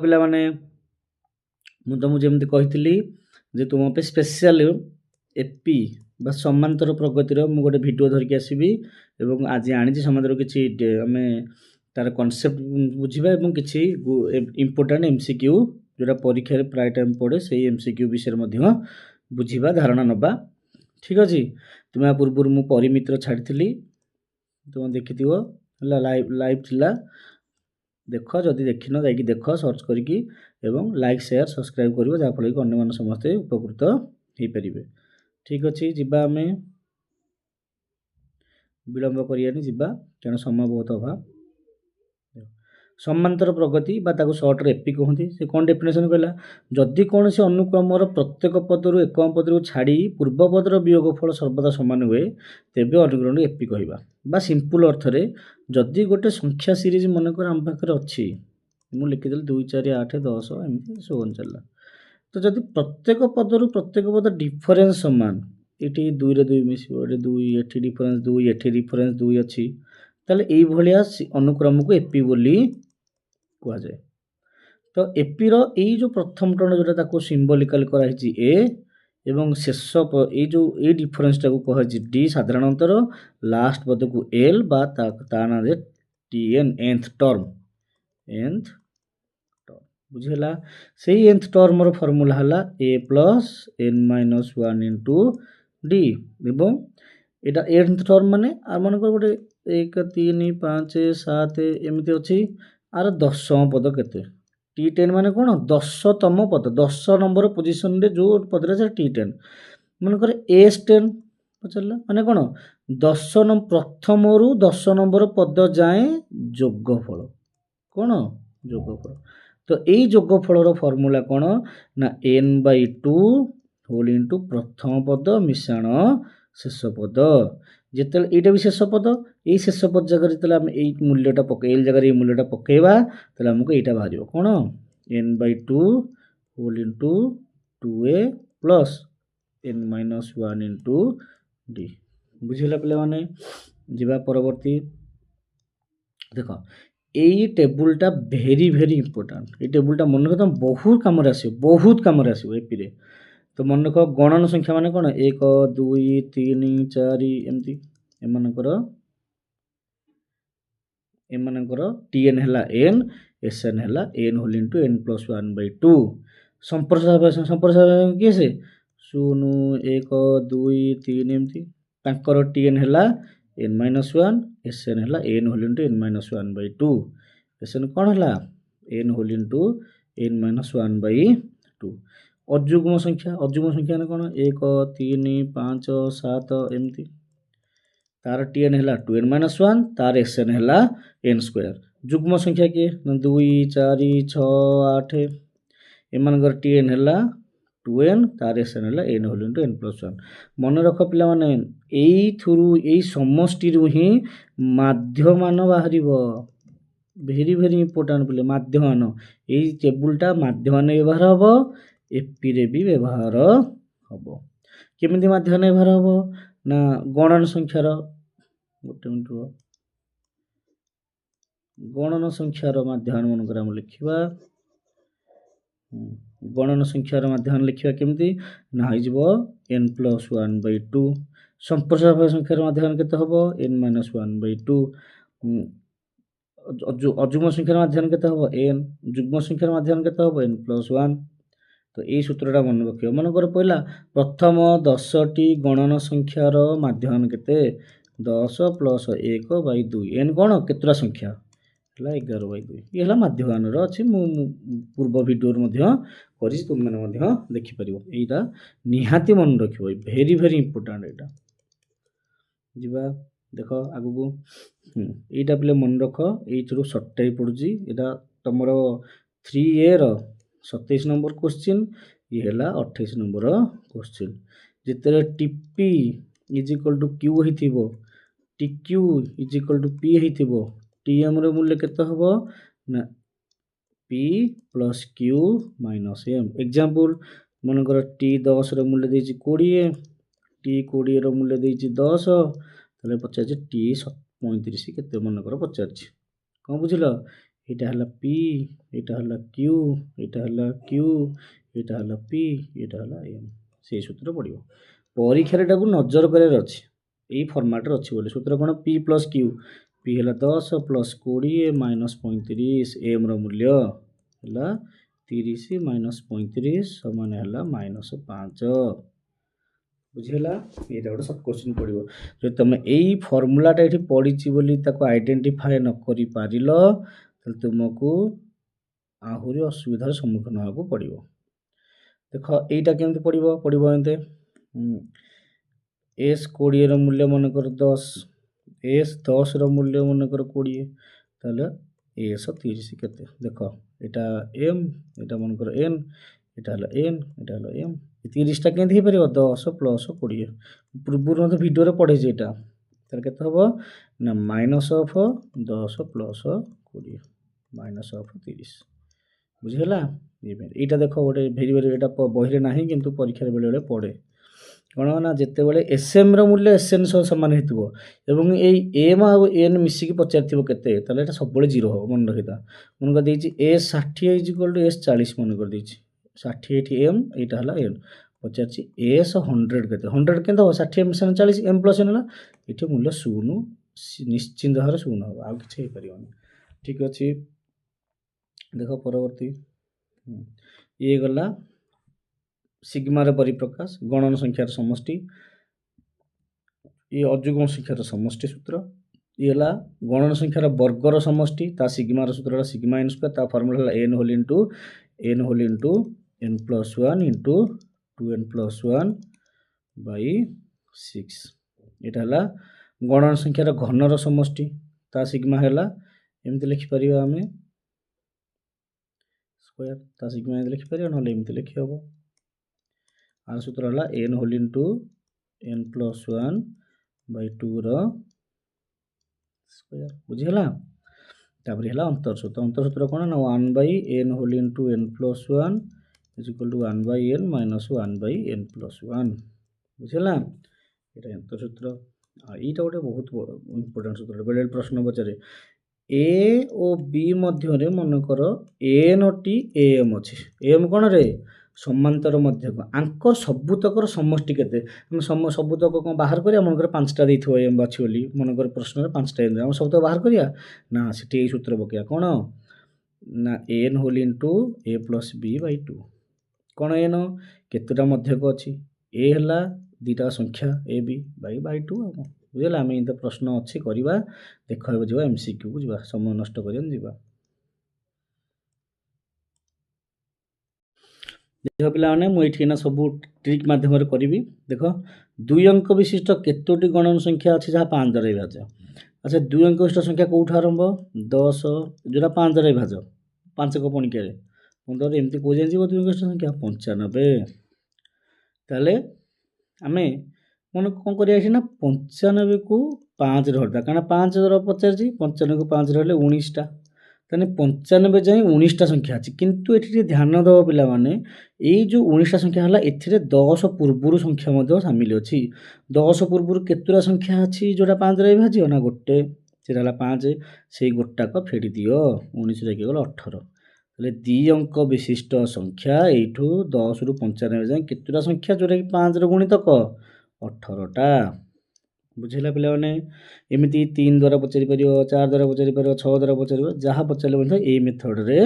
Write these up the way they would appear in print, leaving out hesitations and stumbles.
ପିଲାମାନେ ମୁଁ ତୁମକୁ ଯେମିତି କହିଥିଲି ଯେ ତୁମ ପାଇଁ ସ୍ପେଶିଆଲ ଏପି ବା ସମାନ୍ତର ପ୍ରଗତିର ମୁଁ ଗୋଟେ ଭିଡ଼ିଓ ଧରିକି ଆସିବି ଏବଂ ଆଜି ଆଣିଛି ସମାନ୍ତର କିଛି ଆମେ ତାର କନସେପ୍ଟ ବୁଝିବା ଏବଂ କିଛି ଇମ୍ପୋର୍ଟାଣ୍ଟ ଏମସିକ୍ୟୁ ଯେଉଁଟା ପରୀକ୍ଷାରେ ପ୍ରାୟ ଟାଇମ୍ ପଡ଼େ ସେଇ ଏମସିକ୍ୟୁ ବିଷୟରେ ମଧ୍ୟ ବୁଝିବା ଧାରଣା ନେବା। ଠିକ୍ ଅଛି, ତୁମେ ପୂର୍ବରୁ ମୁଁ ପରିମିତ୍ର ଛାଡ଼ିଥିଲି, ତୁମେ ଦେଖିଥିବ ହେଲା, ଲାଇଭ୍ ଥିଲା, ଦେଖ, ଯଦି ଦେଖିନ ଯାଇକି ଦେଖ ସର୍ଚ୍ଚ କରିକି ଏବଂ ଲାଇକ୍ ସେୟାର ସବସ୍କ୍ରାଇବ୍ କରିବ, ଯାହାଫଳରେ କି ଅନ୍ୟମାନେ ସମସ୍ତେ ଉପକୃତ ହେଇପାରିବେ। ଠିକ୍ ଅଛି, ଯିବା ଆମେ, ବିଳମ୍ବ କରିବାନି, ଯିବା, ତେଣୁ ସମୟ ବହୁତ ଅଭାବ। ସମାନ୍ତର ପ୍ରଗତି ବା ତାକୁ ସର୍ଟରେ ଏପି କୁହନ୍ତି। ସେ କ'ଣ ଡେଫିନେସନ୍ କହିଲା, ଯଦି କୌଣସି ଅନୁକ୍ରମର ପ୍ରତ୍ୟେକ ପଦରୁ ଏକମ ପଦକୁ ଛାଡ଼ି ପୂର୍ବ ପଦର ବିୟୋଗଫଳ ସର୍ବଦା ସମାନ ହୁଏ ତେବେ ଅନୁକ୍ରମକୁ ଏପି କହିବା। ବା ସିମ୍ପୁଲ ଅର୍ଥରେ, ଯଦି ଗୋଟେ ସଂଖ୍ୟା ସିରିଜ୍ ମନେକର ଆମ ପାଖରେ ଅଛି, ମୁଁ ଲିଖିଦେଲି 2, 4, 8, 10 ଏମିତି ସୋନ୍ ଚାଲିଲା, ତ ଯଦି ପ୍ରତ୍ୟେକ ପଦରୁ ପ୍ରତ୍ୟେକ ପଦ ଡିଫରେନ୍ସ ସମାନ, ଏଠି 2ରେ 2 ମିଶିବ, ଏଠି 2, ଏଠି ଡିଫରେନ୍ସ 2, ଏଠି ଡିଫରେନ୍ସ 2 ଅଛି, ତାହେଲେ ଏଇଭଳିଆ ଅନୁକ୍ରମକୁ ଏପି ବୋଲି କୁହାଯାଏ। ତ ଏପିର ଏଇ ଯେଉଁ ପ୍ରଥମ ଟର୍ମ ଯେଉଁଟା ତାକୁ ସିମ୍ବଲିକାଲ କରାହେଇଛି ଏ ଏବଂ ଶେଷ ଏଇ ଯେଉଁ ଏଇ ଡିଫରେନ୍ସଟାକୁ କୁହାଯାଇଛି ଡି, ସାଧାରଣତଃ ଲାଷ୍ଟ ପଦକୁ ଏଲ୍ ବା ତା ନାଁରେ TN, nth ଟର୍ମ, ବୁଝିହେଲା। ସେଇ nth ଟର୍ମର ଫର୍ମୁଲା ହେଲା a plus n minus 1 into D, ଏବଂ ଏଇଟା nth ଟର୍ମ ମାନେ ଆମମାନଙ୍କର ଗୋଟେ 1, 3, 5, 7 ଏମିତି ଅଛି, ଆର 10ମ ପଦ କେତେ, T10 ମାନେ କ'ଣ, 10ତମ ପଦ, 10 ନମ୍ବର ପୋଜିସନରେ ଯେଉଁ ପଦରେ ସେ T10, ମନେକର S10 ପଚାରିଲା ମାନେ କ'ଣ, 10 ପ୍ରଥମରୁ 10 ନମ୍ବର ପଦ ଯାଏଁ ଯୋଗଫଳ, କ'ଣ, ଯୋଗଫଳ। ତ ଏଇ ଯୋଗଫଳର ଫର୍ମୁଲା କ'ଣ ନା n/2 ହୋଲ୍ ଇଣ୍ଟୁ ପ୍ରଥମ ପଦ ମିଶାଣ ଶେଷ ପଦ। ଯେତେବେଳେ ଏଇଟା ବି ଶେଷ ପଦ, ଏଇ ଶେଷ ପଦ ଜାଗାରେ ଯେତେବେଳେ ଆମେ ଏଇ ମୂଲ୍ୟଟା ପକେଇ, ଏଇ ଜାଗାରେ ଏଇ ମୂଲ୍ୟଟା ପକେଇବା, ତାହେଲେ ଆମକୁ ଏଇଟା ବାହାରିବ କ'ଣ, n/2 whole into 2a plus n minus 1 into d. ବୁଝିହେଲା ପିଲାମାନେ? ଯିବା ପରବର୍ତ୍ତୀ। ଦେଖ, ଏଇ ଟେବୁଲଟା ଭେରି ଭେରି ଇମ୍ପୋର୍ଟାଣ୍ଟ। ଏଇ ଟେବୁଲଟା ମନେ ରଖ, ବହୁତ କାମରେ ଆସିବ, ବହୁତ କାମରେ ଆସିବ ଏପିରେ। ତ ମନେ ରଖ, ଗଣନ ସଂଖ୍ୟା ମାନେ କ'ଣ, 1, 2, 3, 4 ଏମିତି, ଏମାନଙ୍କର TN ହେଲା n, SN ହେଲା n whole into n plus 1/2। ସମ୍ପ୍ରସାରଣ କିଏ ସେ, 0, 1, 2, 3 ଏମିତି, ତାଙ୍କର TN ହେଲା n-1, SN ହେଲା n whole into n-1/2। SN କ'ଣ ହେଲା, n ହୋଲ୍ ଇଣ୍ଟୁ n-1/2। ଅଯୁଗ୍ମ ସଂଖ୍ୟା ମାନେ କ'ଣ, 1, 3, 5, 7 ଏମିତି, ତାର TN ହେଲା 2n-1, ତାର SN ହେଲା n²। ଯୁଗ୍ମ ସଂଖ୍ୟା କିଏ, 2, 4, 6, 8 ଏମାନଙ୍କର TN ହେଲା 2n, ତାର SN ହେଲା n whole into n plus 1। ମନେ ରଖ ପିଲାମାନେ, ଏଇଥିରୁ, ଏଇ ସମଷ୍ଟିରୁ ହିଁ ମାଧ୍ୟମାନ ବାହାରିବ। ଭେରି ଭେରି ଇମ୍ପୋର୍ଟାଣ୍ଟ ପିଲେ, ମାଧ୍ୟମାନ। ଏଇ ଟେବୁଲଟା ମାଧ୍ୟମାନ ବ୍ୟବହାର ହେବ, ଏପିରେ ବି ବ୍ୟବହାର ହେବ। କେମିତି ମାଧ୍ୟମାନ ବ୍ୟବହାର ହେବ ନା, ଗଣନ ସଂଖ୍ୟାର, ଗୋଟେ ମିନିଟ୍ ରୁହ, ଗଣନ ସଂଖ୍ୟାର ମାଧ୍ୟମାନ ମନେକର ଆମେ ଲେଖିବା, ଗଣନ ସଂଖ୍ୟାର ମାଧ୍ୟମାନ ଲେଖିବା କେମିତି ନା, ହେଇଯିବ n+1/2। ସମ୍ପ୍ରସାରଣ ସଂଖ୍ୟାର ମାଧ୍ୟମାନ କେତେ ହେବ, n-1/2। ଅଯୁଗ୍ମ ସଂଖ୍ୟାର ମାଧ୍ୟମାନ କେତେ ହେବ, n। ଯୁଗ୍ମ ସଂଖ୍ୟାର ମାଧ୍ୟମାନ କେତେ ହେବ, n+1। ତ ଏଇ ସୂତ୍ରଟା ମନେ ରଖିବ। ମନେକର ପହିଲା, ପ୍ରଥମ 10ଟି ଗଣନ ସଂଖ୍ୟାର ମାଧ୍ୟମାନ କେତେ, 10 + 1/2। n କ'ଣ, କେତେଟା ସଂଖ୍ୟା ହେଲା, 11/2। ଇଏ ହେଲା ମାଧ୍ୟମାନର ଅଛି, ମୁଁ ପୂର୍ବ ଭିଡ଼ିଓରେ ମଧ୍ୟ କରିଛି, ତୁମମାନେ ମଧ୍ୟ ଦେଖିପାରିବ। ଏଇଟା ନିହାତି ମନେ ରଖିବ, ଭେରି ଭେରି ଇମ୍ପୋର୍ଟାଣ୍ଟ ଏଇଟା। ଯିବା, ଦେଖ ଆଗକୁ, ଏଇଟା ପିଲେ ମନେ ରଖ, ଏଇଥିରୁ ସର୍ଟଟାଇ ପଡ଼ୁଛି। ଏଇଟା ତମର 3Aର 27 ନମ୍ବର କ୍ୱେଶ୍ଚିନ୍, ଇଏ ହେଲା 28 ନମ୍ବର କ୍ୱେଶ୍ଚିନ୍। ଯେତେବେଳେ TP = Q ହେଇଥିବ, TQ = P ହେଇଥିବ, TMର ମୂଲ୍ୟ କେତେ ହେବ ନା P + Q - M। ଏକ୍ଜାମ୍ପଲ୍, ମନେକର T10ର ମୂଲ୍ୟ ଦେଇଛି 20, T20ର ମୂଲ୍ୟ ଦେଇଛି 10, ତାହେଲେ ପଚାରିଛି T35 କେତେ, ମନେକର ପଚାରିଛି। କ'ଣ ବୁଝିଲ? ଏଇଟା ହେଲା P, ଏଇଟା ହେଲା Q, ଏଇଟା ହେଲା Q, ଏଇଟା ହେଲା P, ଏଇଟା ହେଲା M। ସେଇ ସୂତ୍ର ପଡ଼ିବ। ପରୀକ୍ଷାରେ ଏଟାକୁ ନଜର କରିବାର ଅଛି, ଏଇ ଫର୍ମାଟରେ ଅଛି ବୋଲି। ସୂତ୍ର କ'ଣ? P ପ୍ଲସ୍ Q, P ହେଲା 10 ପ୍ଲସ୍ 20 ମାଇନସ୍ 35, M ର ମୂଲ୍ୟ ହେଲା 30 ମାଇନସ୍ 35 ସମାନ ହେଲା -5। ବୁଝିହେଲା? ଏଇଟା ଗୋଟେ ସର୍ଟ କୋଶ୍ଚିନ୍ ପଡ଼ିବ। ଯଦି ତୁମେ ଏଇ ଫର୍ମୁଲାଟା ଏଠି ପଡ଼ିଛି ବୋଲି ତାକୁ ଆଇଡେଣ୍ଟିଫାଏ ନ କରିପାରିଲ, ତାହେଲେ ତୁମକୁ ଆହୁରି ଅସୁବିଧାର ସମ୍ମୁଖୀନ ହେବାକୁ ପଡ଼ିବ। ଦେଖ ଏଇଟା କେମିତି ପଡ଼ିବ ଏମିତି S 20 ର ମୂଲ୍ୟ ମନେକର 10, S 10 ର ମୂଲ୍ୟ ମନେକର 20, ତାହେଲେ S 30 କେତେ? ଦେଖ ଏଇଟା M, ଏଇଟା ମନେକର N, ଏଇଟା ହେଲା N, ଏଇଟା ହେଲା M। 30ଟା କେମିତି ହେଇପାରିବ? 10 ପ୍ଲସ୍ 20। ପୂର୍ବରୁ ମଧ୍ୟ ଭିଡ଼ିଓରେ ପଢ଼େଇଛି ଏଇଟା। ତାହେଲେ କେତେ ହେବ ନା -10 ପ୍ଲସ୍ 20 -30। ବୁଝିହେଲା? ଏଇଟା ଦେଖ ଗୋଟେ ଭେରି ଏଇଟା ବହିରେ ନାହିଁ କିନ୍ତୁ ପରୀକ୍ଷାରେ ବେଳେବେଳେ ପଡ଼େ। କ'ଣ ନା ଯେତେବେଳେ SM ର ମୂଲ୍ୟ SN ସହ ସମାନ ହେଇଥିବ ଏବଂ ଏଇ M ଆଉ N ମିଶିକି ପଚାରିଥିବ କେତେ, ତାହେଲେ ଏଇଟା ସବୁବେଳେ 0 ହେବ। ମନେ ରଖିଥା। ମନେକର ଦେଇଛି S 60 = S 40 ମନେକର ଦେଇଛି। 60 ଏଇଠି M, ଏଇଟା ହେଲା N। ପଚାରିଛି S 100 କେତେ? 100 କେମିତି ହେବ? 60 M 40 M ପ୍ଲସ୍ N ହେଲା। ଏଠି ମୂଲ୍ୟ 0 ନିଶ୍ଚିନ୍ତ ଭାବରେ 0 ହେବ, ଆଉ କିଛି ହେଇପାରିବନି। ଠିକ୍ ଅଛି। ଦେଖ ପରବର୍ତ୍ତୀ ଇଏ ଗଲା ସିଗ୍ମାର ପରିପ୍ରକାଶ, ଗଣନ ସଂଖ୍ୟାର ସମଷ୍ଟି, ଇଏ ଅଯୁଗ୍ମ ସଂଖ୍ୟାର ସମଷ୍ଟି ସୂତ୍ର। ଇଏ ହେଲା ଗଣନ ସଂଖ୍ୟାର ବର୍ଗର ସମଷ୍ଟି, ତା ସିଗ୍ମାର ସୂତ୍ର ହେଲା ସିଗ୍ମା n ସ୍କୋୟାର, ତା ଫର୍ମୁଲା ହେଲା n whole into n plus 1 into 2n plus 1 by 6। ଏଇଟା ହେଲା ଗଣନ ସଂଖ୍ୟାର ଘନର ସମଷ୍ଟି, ତା ସିଗ୍ମା ହେଲା ଏମିତି ଲେଖିପାରିବା ଆମେ ସ୍କୋୟାର, ତା ସିଗ୍ମା ଏମିତି ଲେଖିପାରିବା, ନହେଲେ ଏମିତି ଲେଖିହେବ। ଆର ସୂତ୍ର ହେଲା n whole into n plus 1 by 2 ର ସ୍କୋୟାର। ବୁଝିହେଲା? ତାପରେ ହେଲା ଅନ୍ତର୍ସୂତ୍ର। ଅନ୍ତର୍ସୂତ୍ର କ'ଣ ନା 1 by n whole into n plus 1 = 1 by n minus 1 by n plus 1। ବୁଝିହେଲା? ଏଇଟା ଅନ୍ତର୍ସୂତ୍ର। ଏଇଟା ଗୋଟେ ବହୁତ ଇମ୍ପୋର୍ଟାଣ୍ଟ ସୂତ୍ର। ବେଳେ ପ୍ରଶ୍ନ ପଚାରେ A ଓ B ମଧ୍ୟରେ ମନେକର Nଟି AM ଅଛି। AM କ'ଣ ରେ? ସମାନ୍ତର ମଧ୍ୟକ। ଆଙ୍କର ସବୁତକର ସମଷ୍ଟି କେତେ? ଆମେ ସବୁତକ କ'ଣ ବାହାର କରିବା? ମନେକର 5ଟା ଦେଇଥିବ M ଅଛି ବୋଲି, ମନେକର ପ୍ରଶ୍ନରେ 5ଟା M, ଆମେ ସବୁତକ ବାହାର କରିବା ନା? ସେଠି ଏଇ ସୂତ୍ର ପକେଇବା। କ'ଣ ନା n whole into A plus B by 2। କ'ଣ n? କେତେଟା ମଧ୍ୟକ ଅଛି? A ହେଲା 2ଟା ସଂଖ୍ୟା AB ବାଇ 2 ଆଉ କ'ଣ? ବୁଝିହେଲା? ଆମେ ଏମିତି ପ୍ରଶ୍ନ ଅଛି କରିବା। ଦେଖ ଏବେ ଯିବା MCQକୁ ଯିବା, ସମୟ ନଷ୍ଟ କରିବାନି, ଯିବା। ଦେଖ ପିଲାମାନେ, ମୁଁ ଏଇଠି ନା ସବୁ ଟ୍ରିକ୍ ମାଧ୍ୟମରେ କରିବି। ଦେଖ 2 ଅଙ୍କ ବିଶିଷ୍ଟ କେତୋଟି ଗଣନ ସଂଖ୍ୟା ଅଛି ଯାହା 5 ଦ୍ୱାରା ବିଭାଜ୍ୟ? ଆଚ୍ଛା 2 ଅଙ୍କ ବିଶିଷ୍ଟ ସଂଖ୍ୟା କେଉଁଠୁ ଆରମ୍ଭ? 10, ଯେଉଁଟା 5 ଦ୍ୱାରା ବିଭାଜ୍ୟ, 5 କ ପଣିକିଆରେ 15, ଏମିତି କେଉଁ ଯାଏଁ ଯିବ 2 ଅଙ୍କ ବିଶିଷ୍ଟ ସଂଖ୍ୟା? 95। ତାହେଲେ ଆମେ କ'ଣ କରିବା ଏଠି ନା 95କୁ 5 ଧରିବା, କାରଣ 5 ଦ୍ୱାରା ପଚାରିଛି। 95କୁ 5 ଧରିଲେ 19ଟା। ତାହେଲେ 95 ଯାଏଁ 19ଟା ସଂଖ୍ୟା ଅଛି। କିନ୍ତୁ ଏଠି ଟିକେ ଧ୍ୟାନ ଦେବ ପିଲାମାନେ, ଏଇ ଯେଉଁ 19ଟା ସଂଖ୍ୟା ହେଲା, ଏଥିରେ 10 ପୂର୍ବରୁ ସଂଖ୍ୟା ମଧ୍ୟ ସାମିଲ ଅଛି। 10 ପୂର୍ବରୁ କେତେଟା ସଂଖ୍ୟା ଅଛି ଯେଉଁଟା 5 ଦ୍ୱାରା ବିଭାଜ୍ୟ? ନା ଗୋଟେ, ସେଟା ହେଲା 5। ସେଇ ଗୋଟାକ ଫେଡ଼ି ଦିଅ, 19 ହେଇଗଲା 18। ତାହେଲେ 2 ଅଙ୍କ ବିଶିଷ୍ଟ ସଂଖ୍ୟା ଏଇଠୁ 10ରୁ 95 ଯାଏଁ କେତେଟା ସଂଖ୍ୟା ଯେଉଁଟାକି 5ର ଗୁଣିତକ? 18ଟା। ବୁଝିଲା ପିଲାମାନେ? ଏମିତି 3 ଦ୍ୱାରା ପଚାରିପାରିବ, 4 ଦ୍ୱାରା ପଚାରିପାରିବ, 6 ଦ୍ୱାରା ପଚାରିବ, ଯାହା ପଚାରିଲେ ମଧ୍ୟ ଏଇ ମେଥଡ଼ରେ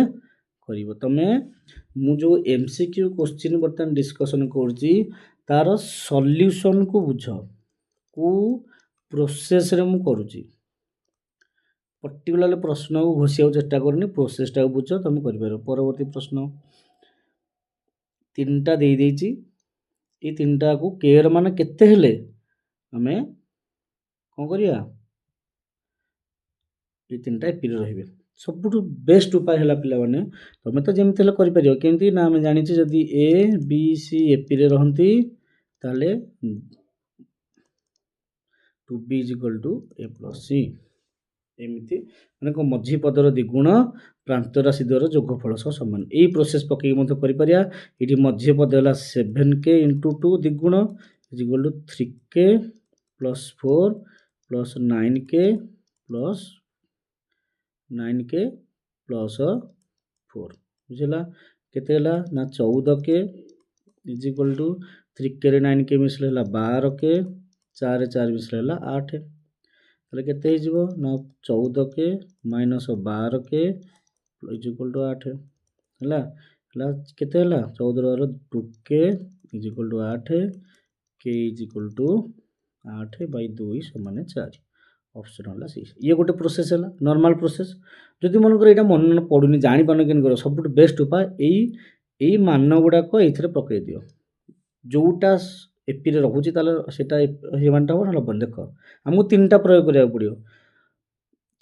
କରିବ ତମେ। ମୁଁ ଯେଉଁ MCQ କୋଶ୍ଚିନ୍ ବର୍ତ୍ତମାନ ଡିସ୍କସନ୍ କରୁଛି, ତାର ସଲ୍ୟୁସନ୍କୁ ବୁଝ, କେଉଁ ପ୍ରୋସେସ୍ରେ ମୁଁ କରୁଛି। ପର୍ଟିକୁଲାର ପ୍ରଶ୍ନକୁ ଘୋଷିବାକୁ ଚେଷ୍ଟା କରୁନି, ପ୍ରୋସେସ୍ଟାକୁ ବୁଝ, ତମେ କରିପାରିବ। ପରବର୍ତ୍ତୀ ପ୍ରଶ୍ନ 3ଟା ଦେଇଦେଇଛି। ଏଇ 3ଟାକୁ କେର ମାନ କେତେ ହେଲେ ଆମେ କ'ଣ କରିବା? ଏଇ 3ଟା ଏପିରେ ରହିବେ। ସବୁଠୁ ବେଷ୍ଟ ଉପାୟ ହେଲା ପିଲାମାନେ, ତମେ ତ ଯେମିତି ହେଲେ କରିପାରିବ। କେମିତି ନା ଆମେ ଜାଣିଛେ ଯଦି A, B, C ଏପିରେ ରହନ୍ତି, ତାହେଲେ 2B = A ପ୍ଲସ୍ C। ଏମିତି ମାନେ କ'ଣ? ମଝି ପଦର ଦ୍ୱିଗୁଣ ପ୍ରାନ୍ତ ରାଶି ଦ୍ୱାରା ଯୋଗଫଳ ସହ ସମାନ। ଏଇ ପ୍ରୋସେସ୍ ପକେଇକି ମଧ୍ୟ କରିପାରିବା। ଏଠି ମଝି ପଦ ହେଲା 7K × 2 ଦ୍ୱିଗୁଣ = 3K plus 4 plus 9K plus 4 बुझला केते हला ना 14 के इज इक्वल टू 3 के 9 के मिसले हला 12 के 4 4 मिसले हला 8 ताले केते हे जिवो ना 14 के माइनस 12 के इज इक्वल टू 8 हला हला केते हला 14 रो 2 के इज इक्वल टू 8 के इज इक्वल टू 8 बाई 2 समान 4 ऑप्शन हला सी ये गोटे प्रोसेस हला नॉर्मल प्रोसेस जदि मन कर एटा मन पडुनी जानि पान केन कर सब बेस्ट उपाय एई मान गुडा को एथरे पकई दियो जोटा एपी रे रहुची ताले सेटा हे मानटा हो ना बन देखो हमको तीनटा प्रयोग करिया पड़ियो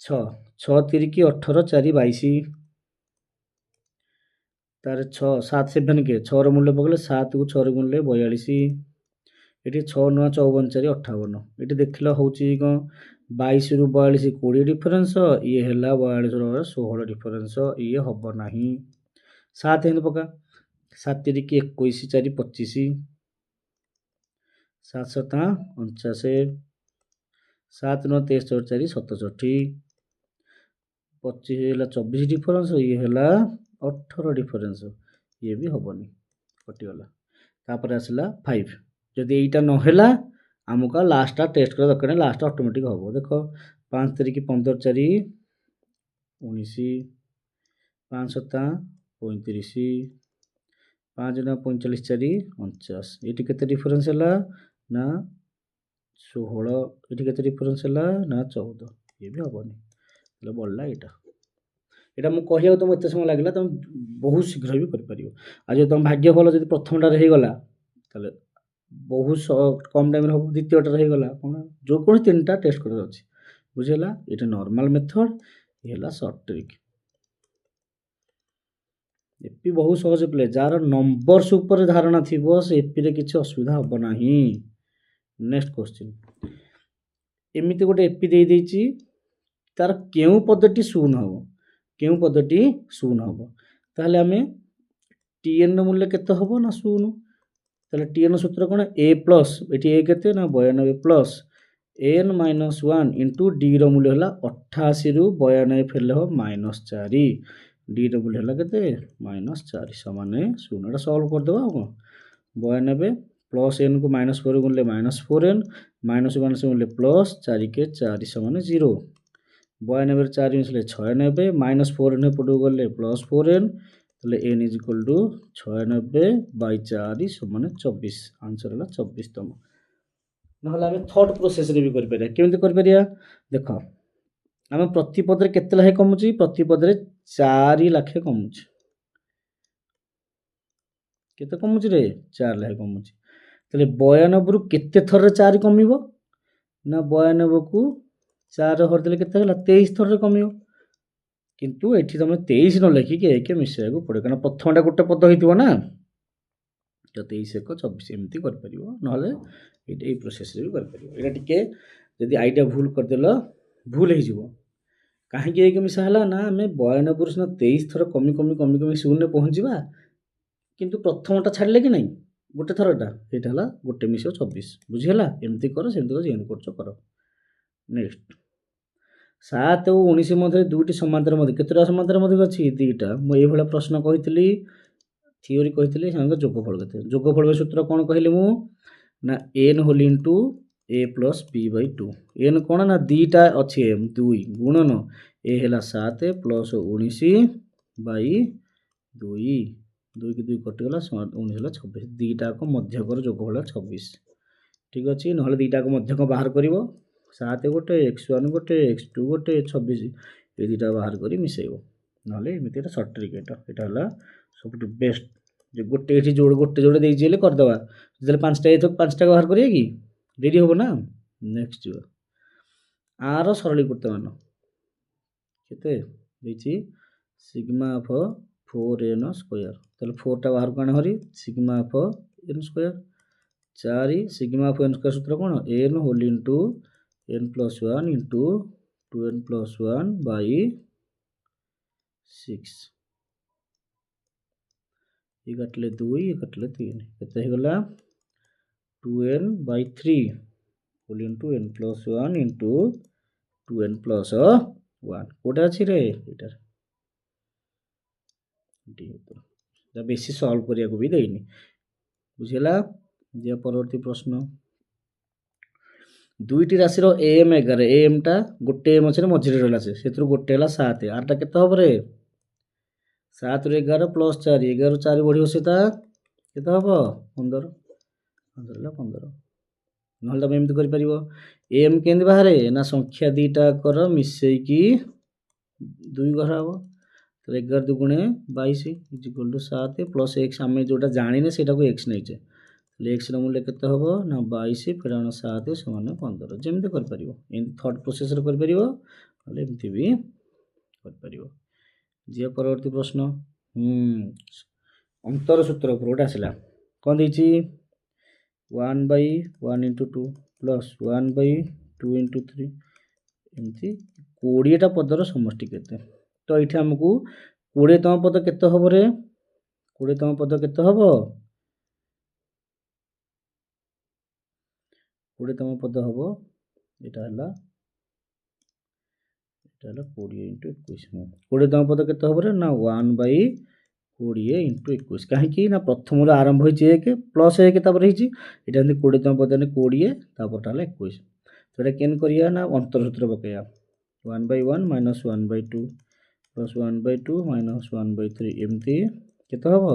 6 6 3 की 18 4 22 तार 6 7 7 के 6 रो मूल्य पकले 7 को 6 रो मूल्य 42 एटी 6 9 54 4 58 एटी देखिलो होची को 22 रु 42 20 डिफरेंस ये हला 42 रु 16 डिफरेंस ये हबो नाही 7 हिन पका 7 3 की 21 4 25 7 7 49 7 9 23 4 67 25 हला 24 डिफरेंस ये हला 18 डिफरेंस ये भी हबनी कटिगला तापर आसला 5 जदि एटा न होला आमुका लास्ट टेस्ट कर दरकार लास्ट ऑटोमेटिक हबो देखो 5 3 की 15 4 19 5 7 35 5 9 45 4 49 एटी केते डिफरेंस हला ना 16 एटी केते डिफरेंस हला ना 14 ये भी हबनी ले बोलला एटा मु कहिया तुम एते समय लागला तुम बहुत शीघ्र भी कर परियो आ जे तुम भाग्य भलो जदि प्रथमटा रे गला तले बहुत कम टाइम रे हो द्वितीयटा रे गला कोन जो कोन तीनटा टेस्ट कर अछि बुझेला एटा नॉर्मल मेथड हेला शॉर्ट ट्रिक एपी बहुत सहज प्ले जार नंबर्स ऊपर धारणा थिबो से एपी रे किछ असुविधा हबो नाही नेक्स्ट क्वेश्चन एमिति गोटे एपी दे देछि तार केउ पद्धति शून्य हबो केउ पद्धति शून्य हबो ताहले हमें टीएन रो मूल्य केते हबो ना शून्य ताहले टीएन सूत्र कोन a प्लस एटी a केते ना 92 plus n minus 1 into d रो मूल्य हला 88 रु 92 फेले हो माइनस 4 d रो मूल्य हला केते माइनस 4 समान 0 एटा सॉल्व कर देबा को 92 प्लस n को माइनस 4 गुणले माइनस 4n माइनस 1 से गुणले प्लस 4 के 4 समान 0 92 4 मिसले 96 माइनस 4n पडो गले प्लस 4n तले n is equal to 96 by 4 समान 24 आंसर हला 24 तम नहला हम थर्ड प्रोसेस रे भी कर परिया केमते कर परिया देखो हम प्रति पद रे केते लाखे कमुची प्रति पद रे 4 लाखे कमुची केते कमुची रे 4 लाखे कमुची तले 92 रु केते थर रे 4 कमिवो ना 92 को 4 हर देले केते हला 23 थर रे कमिवो किंतु एठी तमे 23 न लिखि के एक मिसय को पड़े कना प्रथमटा गोटे पद हितबो ना तो 23 1 24 एमती कर परिवो नहले एई प्रोसेस रे भी कर परिवो एटा टिके यदि आईडिया भूल कर देलो भूल हे जिवो काहे के एक मिसा हला ना हमें 92 पुरुष ना 23 थर कमी कमी कमी कमी शून्य पहुंचीबा किंतु प्रथमटा छाडले कि नहीं गोटे थरटा एटा हला गोटे मिसो 24 बुझी हला एमती करो सेमती को जेन करछो करो नेक्स्ट 7 और 19 मध्य दुटी समांतर मध्य केतरा समांतर मध्य अछि दुईटा मु ए भला प्रश्न कहितली थ्योरी कहितली संग जोगफल केते जोगफल सूत्र कोन कहले मु ना n whole into a plus b by 2 n कोन ना दुईटा अछि 2 गुणन a हला 7 प्लस 19 बाय 2 2 की 2 कट गला 19 हला 26 दुईटा को मध्य कर जोगफल 26 ठीक अछि नहले दुईटा को मध्य को बाहर करिवो 7 गोटे x1 गोटे x2 गोटे 26 ए दुईटा बाहर करी मिसेइबो नहले एमिति एटा शॉर्ट ट्रिक एटा हला सबटु बेस्ट जे गोटे एठी जोड़ गोटे जोड़े देई जेले कर दवा जले पांचटा एथो पांचटा बाहर करिया की रेडी होबो ना नेक्स्ट जो आरो सरलीकृत मान केते देछि सिग्मा ऑफ 4n स्क्वायर तले 4 टा बाहर काने हरी sigma of n square 4 sigma of n square सूत्र कोन n whole into n plus 1 into 2n plus 1 by 6 ये कटले 2 ये कटले 3 केते हे गला 2n by 3 whole into n plus 1 into 2n plus 1 कोटा अछि रे एटा डी उत्तर बेसी सल्व करिया को भी देइनी बुझिला जे परवर्ती प्रश्न दुईटी राशि एम 11 एम टा गोटे एम अच्छे मझे रहा से गोटे है 7 आरटा के हम रे 7 रु 11 प्लस 4 11 4 बढ़ सीता के हम 15 15 15 ना तुम एमती कर एम के बाहर ना संख्या दीटा कर मिसेकी 2 घर हम तो 11 दुगुणे 22 इक्वल टू 7 प्लस एक्स आम जोटा जाने से एक्स नहीं एक्स मूल्य के हम ना 22 फेराण 7 समान 15 जमी कर थर्ड प्रोसेस करमती भी कर जी परवर्ती प्रश्न अंतर सूत्र पर गोटे आसला कौन देती 1/1 × 2 प्लस 1/2 × 3 एमती 20टा पदर समष्टि केते तो ये आमको 20तम पद केते हम रे 20तम पद केते हम 20तम पद हम यहाँ 20 × 21 20तम पद केते हम रे ना 1/20 × 21 कहीं ना प्रथम आरंभ होती 1 प्लस 1 ये 20तम पद 20 तापर 21 तो ये केन करिया ना अंतर सूत्र पकड़ा 1/1 माइनस 1/2 प्लस 1/2 माइनस 1/3 एमती केते हम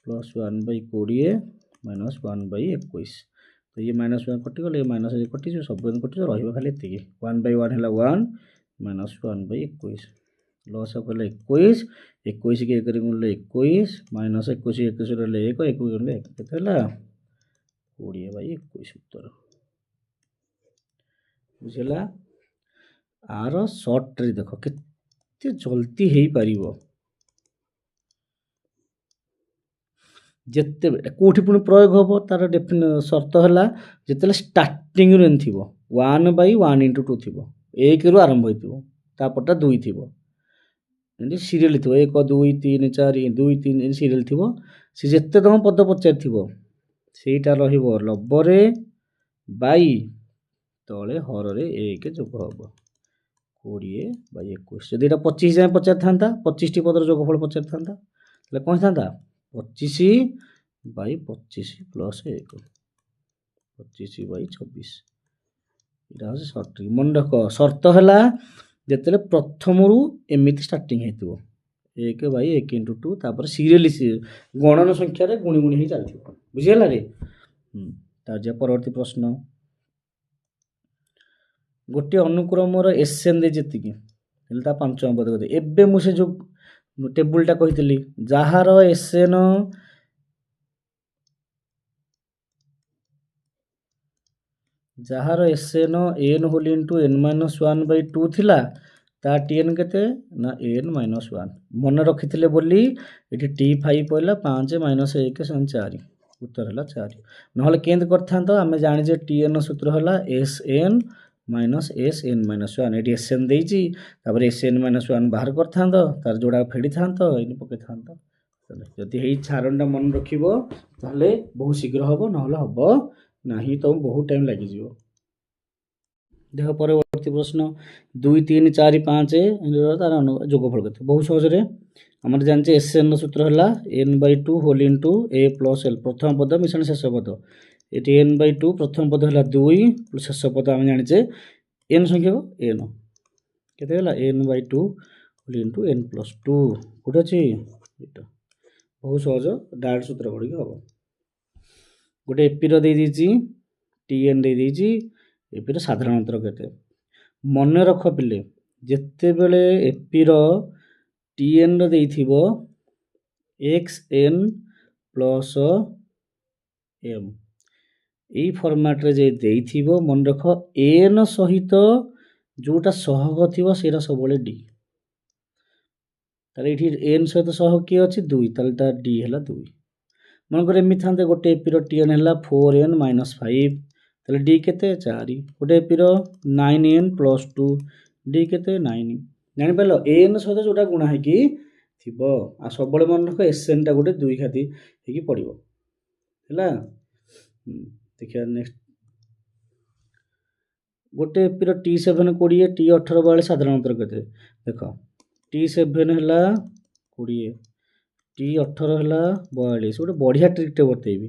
प्लस 1/20 माइनस 1/21 तो ये माइनस 1 कटिगल ये माइनस कटि सब कटि रहा खाली ये 1/1 है 1 माइनस 1/21 लस कले 21 21 के 1 गुणिले 21 माइनस 21 21 रहा 1 1 गुणिले 1 केते 20/21 उत्तर बुझला आर सर्ट रे देख केते जल्दी हो पारिबो जिते कौटी पुणी प्रयोग हम तार शर्त है जिते स्टार्टिंग रन थी 1/1 × 2 थी 1 रु आरंभ होता 2 थी सीरियल थी 1 2 3 4 2 3 सीरियल थी सी जिते तुम पद पचार थीटा रबरे बाई तले हर 1 जोग हम 20/21 जदि 25 जाए पचार था 25 टी पदर जोगफल पचार था कौन था 25/25 प्लस 1 25/26 यहाँ हूँ सर्ट मन रख सर्त है जिते प्रथम रु एमती स्टार्टिंग हो 1/1 × 2 तापर सीरियल गणन संख्यार गुणी गुणी चलती बुझीगला रे तार परवर्ती प्रश्न गोटे अनुक्रम एसएन दे जी 5 पद कहते एवं मुझे जो टेबुलटा कही जार एसएन जार S N n whole into n-1/2 थिला ता टीएन केते ना n-1 मन रखी बोली ये t5 पड़ा 5 - 1 = 4 उत्तर है 4 ना केंद कर आम जाने टीएन सूत्र है एसएन माइनस SN-1 ये SN देती SN-1 बाहर कर तार जोड़ा फेड़ी था ये पकई था जदि यही छारणटा मन रख बहुत शीघ्र हम ना हम ना तो बहुत टाइम लग देख परवर्ती प्रश्न 2 3 4 5 तार जोगफल करते बहुत सहज आम जाने SN सूत्र है n/2 whole into a + l प्रथम पद मिश्रण शेष पद ये n/2 प्रथम पद है 2 शेष पद आम जाने n संख्या n केते n/2 whole into n + 2 Kaut अच्छी बहुत सहज डायरेक्ट सूत्र गुड़िक हम गोटे एपीर दे टीएन दे एपीर साधारण अंतर केते मन रख पिले जिते बेले एपीर टीएन देइथिबो xn प्लस m यही फॉर्मेट रे जे देइथिबो मन रख n सहित जोटा सहग थिबो सेरा सब डी ताले इठी n सहित सहग किए अछि 2 ताले ता d हैला 2 मन करे एमि थांते गोटे एपीर टीएन हैला 4n - 5 ताले d केते 4 गोटे एपीर 9n + 2 d केते 9 जानि पालो n सहित जोटा गुणा है कि थिबो आ सब मन रख एसएन टा गोटे 2 खाती हे कि पड़िबो हैला देखिए नेक्स्ट गोटे एपीर T7 20 T18 42 साधारण अंतर केते देख T7 हैला 20 टी 18 है 42 गोटे बढ़िया ट्रिक्टे बतेबी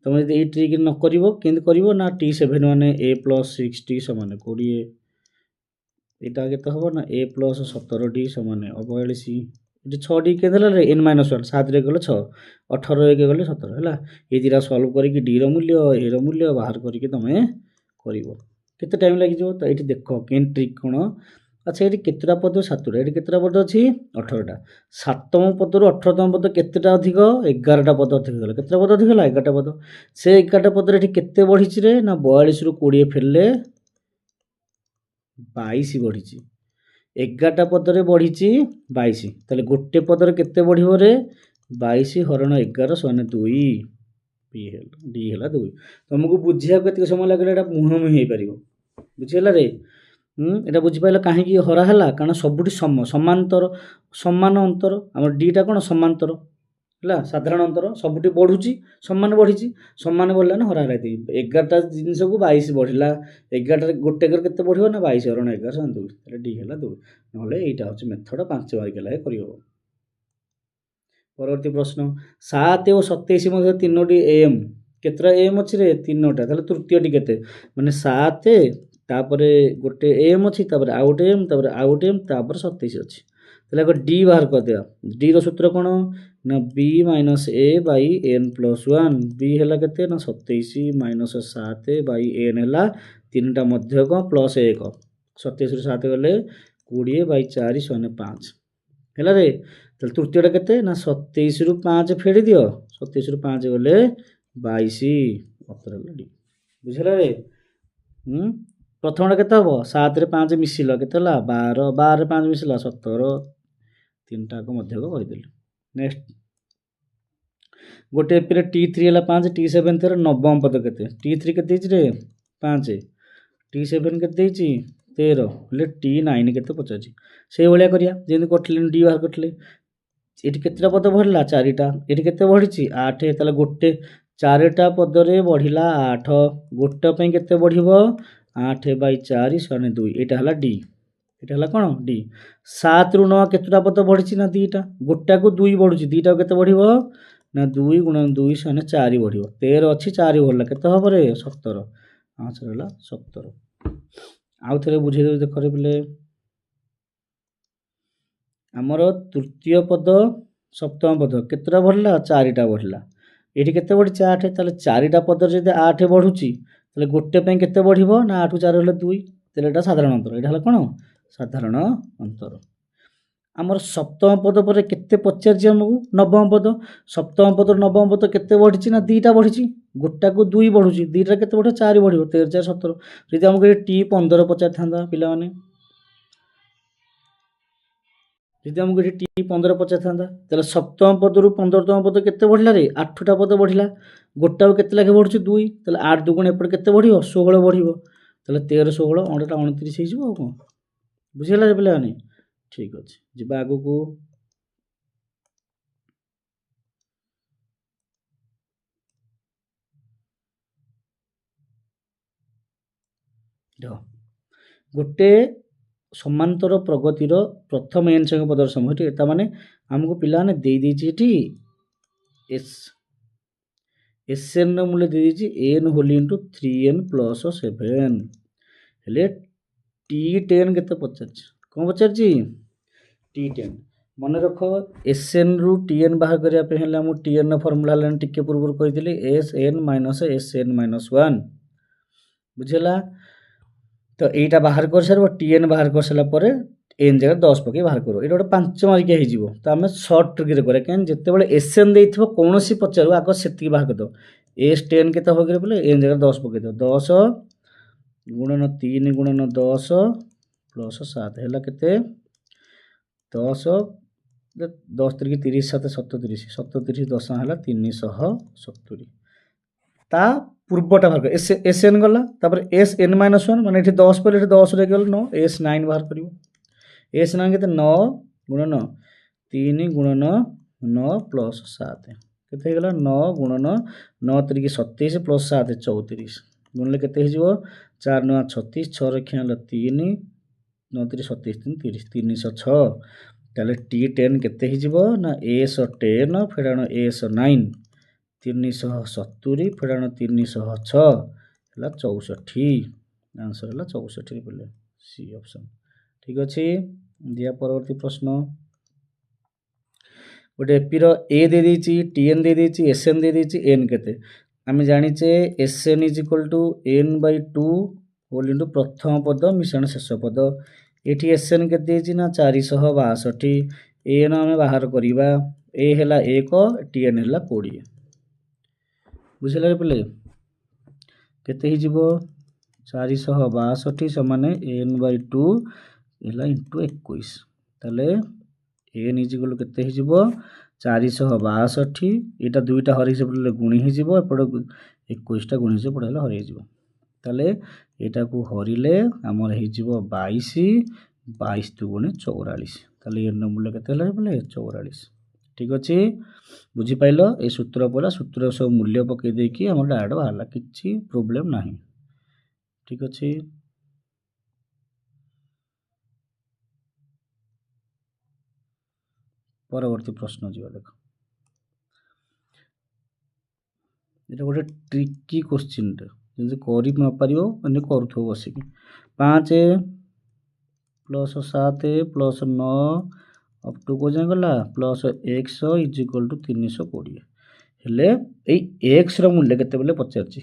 तुम यदि ये ट्रिक न करिवो केंति करिवो ना टी 7 माने a प्लस 6t समान 20 एटा केते हबो ना a प्लस 17t समान 42 ये 6t के देला रे n - 1 7 रे गले 6 18 रे गले 17 हला ये दिरा सॉल्व करी d रो मूल्य a रो मूल्य बाहर करी के तमे करिवो केते टाइम लागि जो त एठी देखो केन ट्रिक कोन अच्छा ये केतटा पद 7टा ये केतटा पद अछि 18टा 7तम पदरु 18तम पद केतेटा अधिक 11टा पद अधिक गला केतेटा पद अधिक गला 11टा पद से 11टा पद रे केते बढ़िछि रे ना 42 रु 20 फेरले 22 बढ़िछि 11टा पद रे बढ़िछि 22 ताले गोटे पद रे केते बढ़िबो रे 22 हरण 11 सने 2 पी हेल डी हेला 2 तुमको बुझिया केते समय लागले एटा मुह मुह हे परिबो बुझिला रे এটা বুঝিপাইলে কাহিଁକି ହରା ହେଲା କାରଣ ସବୁଠି ସମାନ୍ତର ସମାନ ଅନ୍ତର ଆମର ଡିଟା କ'ଣ ସମାନ୍ତର ହେଲା ସାଧାରଣ ଅନ୍ତର ସବୁଠି ବଢ଼ୁଛି ସମାନ ବଢ଼ିଛି ସମାନ ବଢ଼ିଲା ନା ହରା ହେଲା 11ଟା ଜିନିଷକୁ 22 ବଢ଼ିଲା 11ଟାରେ ଗୋଟେ ଏକର କେତେ ବଢ଼ିବ ନା 22 ହରଣ 11 ସମାନ 2 ତାହେଲେ ଡି ହେଲା 2 ନହେଲେ ଏଇଟା ହେଉଛି ମେଥଡ଼ 5 ମାର୍କ ଲାଗେ କରିହେବ। ପରବର୍ତ୍ତୀ ପ୍ରଶ୍ନ 7 ଓ 27 ମଧ୍ୟ ତିନୋଟି ଏମ୍ କେତେଟା ଏମ୍ ଅଛି ରେ ତିନୋଟା ତାହେଲେ ତୃତୀୟଟି କେତେ ମାନେ 7 तापरे गोटे एम अच्छी तापर आउ गोटे एम तापर आउ गोटे एम तापर 27 अच्छी ताले आगे डी बाहर कर दिया डी रो सूत्र कोन ना b minus a by n plus 1 b हैला केते ना 27 माइनस 7 बाई एन हैला तीनटा मध्य को प्लस 1 27 रु 7 गले 20 बाई 4 सने 5 हैला रे ताले तृतीयटा केते ना 27 रु 5 फेडी दियो 27 रु 5 गले 22 उत्तर हैला डी बुझला रे प्रथम के 7 रे 5 मिसिल के 12 12 रे 5 मिसिल 17 तीनटा को मध्य को कहिदेली नेक्स्ट गोटे एपरे t3 हला 5 t7 तेर नवम पद केते t3 केते दैछि रे 5 t7 केते दैछि 13 ले t9 केते पचाछि सेही भलिया करिया जेंति कोठले d बाहर कोठले एठी केतेटा पद बढ़ला 4टा एठी केते बढ़िछि 8 ताले गोटे 4टा पद रे बढ़िला 8 गोटे पई केते बढ़िबो 8 बाई 4 सने 2 एटा हला डी एटा हला कोन डी 7 रु 9 केतटा पद बढ़िछि ना दीटा गोटा को 2 बढ़ुछि दीटा केते बढ़िबो ना 2 * 2 सने 4 बढ़िबो 13 अछि 4 बढ़ला केते हबो रे 17 आंसर हला 17 आउ थरे बुझे दे देखो रे बिले हमर तृतीय पद सप्तम पद केतटा बढ़ला 4टा बढ़ला एठी केते बढ़ि 8 ताले 4टा पद जदि 8 बढ़ुछि ताले गोटे पई केते बढ़िबो ना 8 4 हले 2 ताले एटा साधारण अंतर एटा हला कोन साधारण अंतर हमर सप्तम पद पर केते पचारछि हमकु नवम पद सप्तम पद नवम पद केते बढ़िछि ना दीटा बढ़िछि गोटा को 2 बढ़ुछि दीटा केते बढ़े 4 बढ़िबो 13 4 17 जदि हमकु टी 15 पचार थांदा पिला माने जदि हमकु टी 15 पचार थांदा ताले सप्तम पद रु 15तम पद केते बढ़िला रे 8टा पद बढ़िला गोटा केते लागे बढ़ुछि 2 ताले 8 दुगुण एपड केते बढ़ियो 16 बढ़ियो ताले 13 16 8टा 29 हे जिवो कोन बुझिला रे पिला माने ठीक अछि जिबा आगु को गोटे समांतर प्रगतिर प्रथम एन संख्या पदर समय एटा माने हमको पिला ने दे दीछि एठी एस एसएन न मूल्य दे दीछि N whole into 3n plus 7 हेले t10 केते पचारछि कोन पचारछि t10 मन रखो एसएन रु tn बाहर करिया पे हेला मु tn न फार्मूला लाइन टिके पूर्व कहिदिली sn - sn - 1 बुझला तो एटा बाहर कर सरबो tn बाहर कर सला परे n जगह 10 पके बाहर करो एटा 5 मार्क हे जिवो तो हमें शॉर्ट ट्रिक करे केन जते बेले एसएन देइथबो कोनोसी पचारु आगो सेति बाहर कर दो s10 केते हो करे बोले n जगह 10 पके दो 10 गुणन 3 गुणन 10 प्लस 7 हैला केते 10 10 3 30 7 37 37 10 हैला 370 ता पूर्वटा बाहर एस एसएन गला तापर एसएन - 1 माने एठी 10 पर एठी 10 रे गेल 9 s9 बाहर करिवो s9 केते 9 गुणन 3 गुणन 9 प्लस 7 केते गेला 9 गुणन 9 3 27 प्लस 7 34 गुणले केते हे जिवो 4 9 36 6 रे खेला 3 9 3 27 3 30 306 ताले T10 केते ही जीवो ना S10 फेराण S9 370 फेराण 306 हला 64 आंसर हला 64 बोले सी ऑप्शन ठीक अछि। दिया परवर्ती प्रश्न गोटे एपी रो ए दे देछि Tn दे देछि Sn दे देछि n केते आमे जानिचे Sn is equal to n/2 whole into प्रथम पद मिश्रण शेष पद एठी Sn केते देछि ना 462 n आमे बाहर करिबा a हैला 1 Tn हैला 20 बुझिला रे पले केते ही जीवो 462 समान n/2 हैला इनटू 21 ताले n इज इक्वल केते ही जीवो 462 एटा दुईटा हरि से पड़ले गुणी ही जीवो एपड 21 टा गुणी से पड़ले हरि जीवो ताले एटा को हरिले हमर ही जीवो 22 दुगुणे 44 ताले n मूल्य केते हला बोले 44 ठीक अछि बुझी पाइलो ए सूत्र पला सूत्र सब मूल्य पके दे कि हमर डायरेक्ट बाहरला किछि प्रॉब्लम नाही ठीक अछि। परवर्ती प्रश्न जीवा देख एटा गोटे ट्रिकी क्वेश्चन टे जे करि न पारियो अन्य करथो बसी 5 प्लस 7 प्लस 9 अप टू को जाय गला plus x is equal to 320 हेले ए x रो मूल्य केते बोले पचारची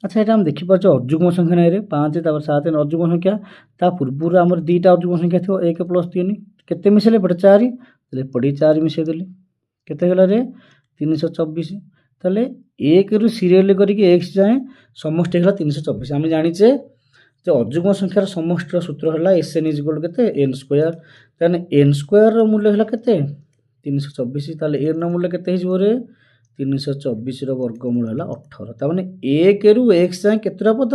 अच्छा एटा हम देखि परछ अजुग्म संख्या नै रे 5 तापर 7 अजुग्म संख्या ता पूर्वरु हमर दीटा अजुग्म संख्या थियो 1 प्लस 3 केते मिसेले पड़े 4 तले पड़ी 4 मिसे देली केते गला रे 324 तले 1 रु सीरियल करिके x जाए समष्टि हला 324 हम जानि जे अजुग्म संख्यार समष्टिर सूत्र हला Sn इज इक्वल केते n स्क्वायर तने n स्क्वायर रो मूल्य हला केते 324 तले n रो मूल्य केते हिजो रे 324 रो वर्गमूल हला 18 त माने 1 रु x जाए केतरा पद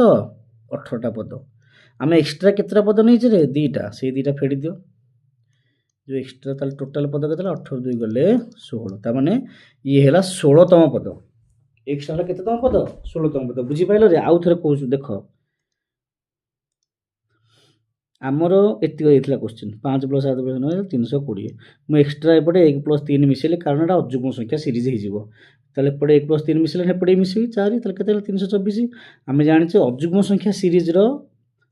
18 टा पद हम एक्स्ट्रा केतरा पद नै जे रे दीटा से दीटा फेडी दियो जो एक्स्ट्रा ताल टोटल पद केतला 18 2 गले 16 त माने ये हला 16 तम पद एक्स्ट्रा हला केते तम पद 16 तम पद बुझी पाइलो रे आउ थरे कहू देखो हमरो एति होइतला क्वेश्चन 5 + 7 + 9 320 मु एक्स्ट्रा एपटे 1 + 3 मिसेले कारण एटा अजुग्म संख्या सीरीज हि जीवो तले एपटे 1 + 3 मिसेले एपटे मिसेई 4 तले केते 324 हम जानि छे अजुग्म संख्या सीरीज रो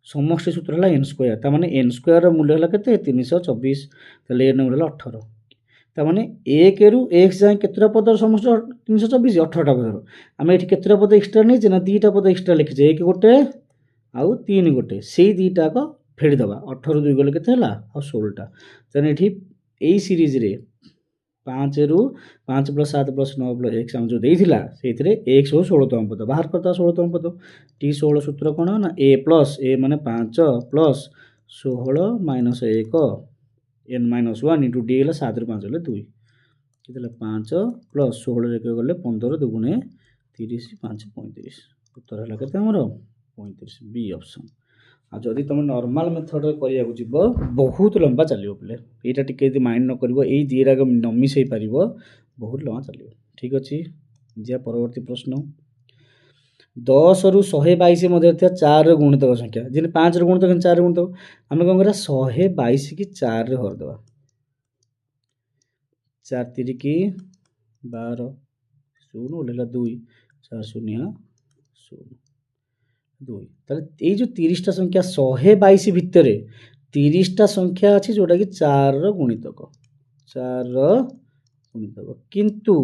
समष्टि सूत्र हला n स्क्वायर त माने n स्क्वायर रो मूल्य हला केते 324 तले n मूल्य हला 18 त माने 1 रु x जाय केतरा पदर समष्टि 324 18 टा पदर हम एठी केतरा पद एक्स्ट्रा नै जे ना दीटा पद एक्स्ट्रा लिखि जे 1 गोटे आउ 3 गोटे सेही दीटा को फेडी दबा 18 2 गले केते हला आ 16 टा तने एठी एई सीरीज रे 5 रु 5 + 7 + 9 + x हम जो देइथिला सेथिरे x हो 16 तम पद बाहर करता 16 तम पद t 16 सूत्र कोन ना a + a माने 5 + 16 - 1 n - 1 * d हला 7 रु 5 हले 2 केतेला 5 + 16 रे गले 15 दुगुणे 30 5 35 उत्तर हला केते हमरो 35 बी ऑप्शन आ जदि तुम नॉर्मल मेथड रे करिया को जिवो बहुत लंबा चलियो प्ले एटा टिके यदि माइंड न करबो एई दीरा के न मिसई पारिबो बहुत लंबा चलियो ठीक अछि। जे परवर्ती प्रश्न 10 रु 122 मध्ये थे 4 रे गुणितक संख्या जिने 5 रे गुणितक 4 रे गुणितक हम कोन करा 122 की 4 रे हर दबा 4 3 की 12 0 ओलेला 2 4 0 0 2 ताले ए जो 30 टा संख्या 122 भितरे 30 टा संख्या अछि जोटा कि 4 रो गुणितक किंतु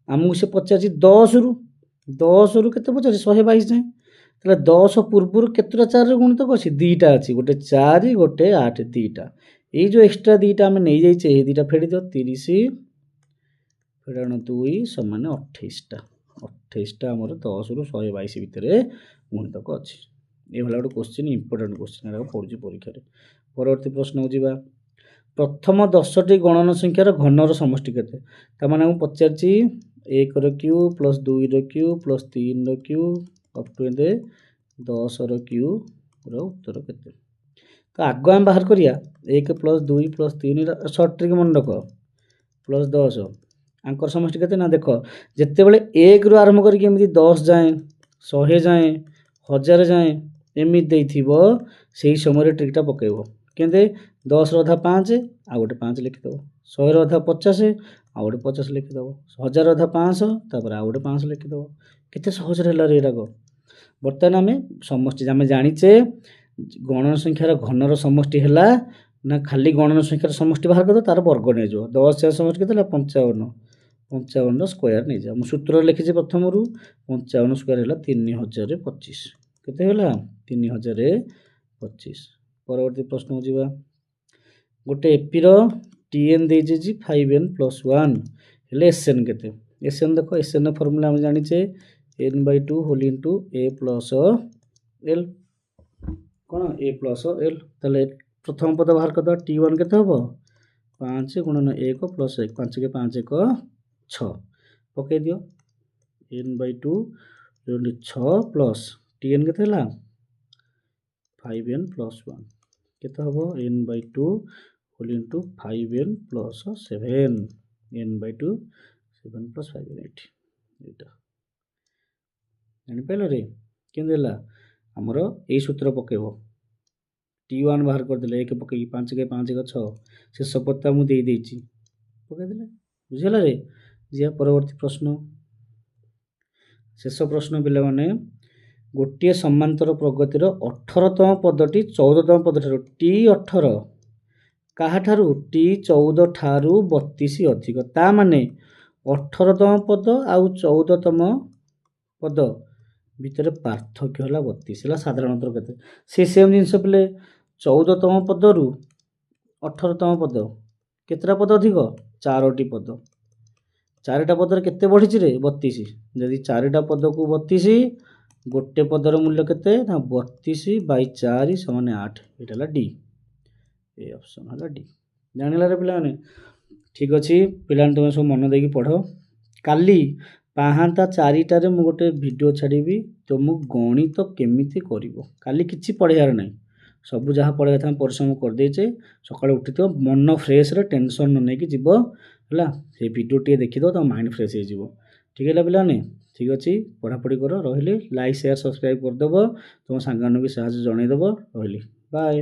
हमहु से पचाछि 10 रु केते पचाछि 122 जाय ताले 10 पूर्वरु केतरा 4 रो गुणितक अछि दीटा अछि गोटे 4 गोटे 8 दीटा ए जो एक्स्ट्रा दीटा हम नै जाय छै ए दीटा फेडी दो 30 फेडाण 2 समान 28 टा हमर 10 रु 122 भितरे गुणितक अछि ए भला गोटे क्वेश्चन इंपोर्टेंट क्वेश्चन एरा पढुची परीक्षा रे। परवर्ती प्रश्न हो जिबा प्रथम 10 टी गणन संख्यार घनर समष्टि केते त माने हम पचारची 1 R cube plus 2 R cube plus 3 R cube up to and 10 R cube R उत्तर केते तो आगो हम बाहर करिया 1 प्लस 2 प्लस 3 शॉर्ट ट्रिक मन रख प्लस 10 आंकर समष्टि केते ना देखो जत्ते बेले 1 रु आरंभ करिके एमि 10 जाए 100 जाए 1000 जाए एमि देइथिबो सेही समय रे ट्रिकटा पकेइबो केंदे 10 रो आधा 5 आ गोटे 5 लिखि दो 100 ଅଧା 50 ଆଉ ଗୋଟେ 50 ଲେଖିଦେବ 1000 ଅଧା 500 ତାପରେ ଆଉ ଗୋଟେ 500 ଲେଖିଦେବ କେତେ ସହଜରେ ହେଲା ରେ ଏଇଟାକ। ବର୍ତ୍ତମାନ ଆମେ ସମଷ୍ଟି ଆମେ ଜାଣିଛେ ଗଣନ ସଂଖ୍ୟାର ଘନର ସମଷ୍ଟି ହେଲା ନା ଖାଲି ଗଣନ ସଂଖ୍ୟାର ସମଷ୍ଟି ବାହାର କରିଦେବ ତାର ବର୍ଗ ନେଇଯିବ 10 ସମଷ୍ଟି କେତେ ହେଲା 55 55ର ସ୍କୋୟାର ନେଇଯାଅ। ମୁଁ ସୂତ୍ର ଲେଖିଛି ପ୍ରଥମରୁ 55 ସ୍କୋୟାର ହେଲା 3025 କେତେ ହେଲା 3025। ପରବର୍ତ୍ତୀ ପ୍ରଶ୍ନକୁ ଯିବା। ଗୋଟେ ଏପିର tn ଦେଇଛି ଯେ 5n + 1 ହେଲେ sn କେତେ। sn ଦେଖ sn ର ଫର୍ମୁଲା ଆମେ ଜାଣିଛେ n/2 whole into a plus l କ'ଣ a ପ୍ଲସ୍ l। ତାହେଲେ ପ୍ରଥମ ପଦ ବାହାର କରିଦେବା t1 କେତେ ହେବ 5 ଗୁଣନ 1 ପ୍ଲସ୍ 1 5 କେ 5 1 6 ପକାଇ ଦିଅ n/2 6 ପ୍ଲସ୍ tn କେତେ ହେଲା 5n + 1 କେତେ ହେବ n/2 whole into 5n + 7 n/2 7 + 5 8 ଏଇଟା ଜାଣିପାରିଲ ରେ କେମିତି ହେଲା। ଆମର ଏଇ ସୂତ୍ର ପକେଇବ t1 ବାହାର କରିଦେଲେ 1 ପକେଇକି 5 କେ 5 1 6 ଶେଷ ପଦଟା ମୁଁ ଦେଇଦେଇଛି ପକେଇଦେଲେ ବୁଝିଗଲା ରେ। ଯିବା ପରବର୍ତ୍ତୀ ପ୍ରଶ୍ନ। ଶେଷ ପ୍ରଶ୍ନ ପିଲାମାନେ ଗୋଟିଏ ସମାନ୍ତର ପ୍ରଗତିର 18ତମ ପଦଟି 14ତମ ପଦଠାରୁ t18 କାହାଠାରୁ t14 ଠାରୁ 32 ଅଧିକ। ତା ମାନେ 18ତମ ପଦ ଆଉ 14ତମ ପଦ ଭିତରେ ପାର୍ଥକ୍ୟ ହେଲା 32 ହେଲା ସାଧାରଣତଃ କେତେ। ସେ ସେମ୍ ଜିନିଷ ପିଲେ 14ତମ ପଦରୁ 18ତମ ପଦ କେତେଟା ପଦ ଅଧିକ 4ଟି ପଦ। 4ଟା ପଦରେ କେତେ ବଢ଼ିଛି ରେ 32। ଯଦି 4ଟା ପଦକୁ 32 ଗୋଟେ ପଦର ମୂଲ୍ୟ କେତେ ନା 32/4 = 8 ଏଇଟା ହେଲା ଡି। ଏ ଅପସନ୍ ହେଲା ଡି। ଜାଣିଲା ରେ ପିଲାମାନେ ଠିକ୍ ଅଛି ପିଲାମାନେ ତୁମେ ସବୁ ମନ ଦେଇକି ପଢ଼। କାଲି ପାହାନ୍ତା 4ଟାରେ ମୁଁ ଗୋଟେ ଭିଡ଼ିଓ ଛାଡ଼ିବି ତୁମକୁ ଗଣିତ କେମିତି କରିବ। କାଲି କିଛି ପଢ଼ିବାର ନାହିଁ ସବୁ ଯାହା ପଢ଼ିବା କଥା ଆମେ ପରିଶ୍ରମ କରିଦେଇଛେ। ସକାଳୁ ଉଠିଥିବ ମନ ଫ୍ରେଶ୍ରେ ଟେନସନ୍ ନ ନେଇକି ଯିବ ହେଲା। ସେ ଭିଡ଼ିଓ ଟିକେ ଦେଖିଦେବ ତମ ମାଇଣ୍ଡ ଫ୍ରେଶ୍ ହେଇଯିବ। ଠିକ୍ ହେଲା ପିଲାମାନେ ଠିକ୍ ଅଛି ପଢ଼ାପଢ଼ି କର। ରହିଲି ଲାଇକ୍ ସେୟାର ସବସ୍କ୍ରାଇବ୍ କରିଦେବ ତୁମ ସାଙ୍ଗମାନଙ୍କୁ ବି ସାହାଯ୍ୟ ଜଣାଇଦେବ। ରହିଲି ବାଏ।